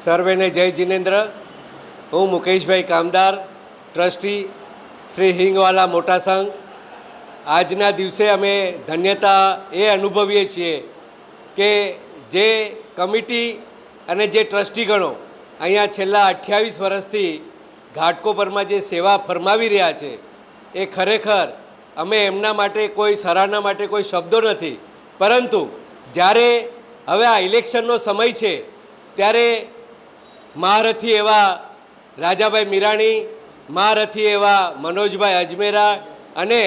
સર્વેને જય જિનેન્દ્ર। હું મુકેશભાઈ કામદાર, ટ્રસ્ટી શ્રી હિંગવાલા મોટા સંઘ। આજના દિવસે અમે ધન્યતા એ અનુભવીએ છીએ કે જે કમિટી અને જે ટ્રસ્ટીગણો અહીંયા છેલ્લા 28 વર્ષથી ઘાટકોપરમાં જે સેવા ફરમાવી રહ્યા છે એ ખરેખર અમે એમના માટે કોઈ સરાહના માટે કોઈ શબ્દો નથી, પરંતુ જ્યારે હવે આ ઇલેક્શનનો સમય છે ત્યારે મહારથી એવા રાજાભાઈ મીરાણી, મહારથી એવા મનોજભાઈ અજમેરા અને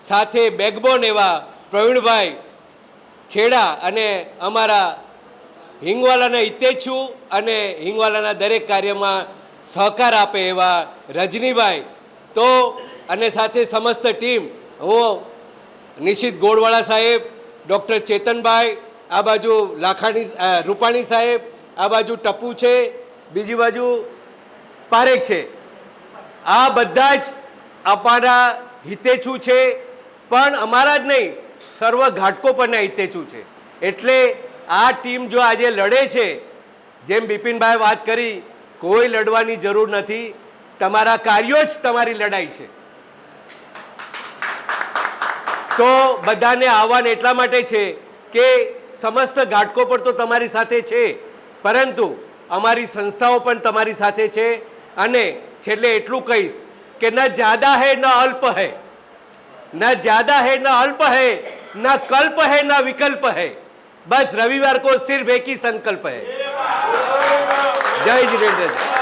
સાથે બેકબોન એવા પ્રવીણભાઈ છેડા અને અમારા હિંગવાલાના હિતેચ્છુ અને હિંગવાલાના દરેક કાર્યમાં સહકાર આપે એવા રજનીભાઈ તો અને સાથે સમસ્ત ટીમ, હું નિશિત ગોળવાળા સાહેબ, ડૉક્ટર ચેતનભાઈ, આ બાજુ લાખાણી રૂપાણી સાહેબ, આ બાજુ ટપુ છે, બીજી બાજુ પારેખ છે, આ બધા જ અમારા હિતેચ્છુ છે, પણ અમારા જ નહીં સર્વ ઘાટકોપરના હિતેચ્છુ છે। એટલે આ ટીમ જો આજે લડે છે, જેમ બિપિનભાઈ વાત કરી, કોઈ લડવાની જરૂર નથી, તમારા કાર્યો જ તમારી લડાઈ છે। તો બધાને આહવાન એટલા માટે છે કે સમસ્ત ઘાટકોપર તો તમારી સાથે છે, પરંતુ અમારી સંસ્થાઓ પણ તમારી સાથે છે। અને છેલ્લે એટલું કહીશ કે ન જ્યાદા હૈ ન અલ્પ હૈ, न ज्यादा है न अल्प है, न कल्प है न विकल्प है, बस रविवार को सिर्फ एक ही संकल्प है। जय जिनेन्द्र।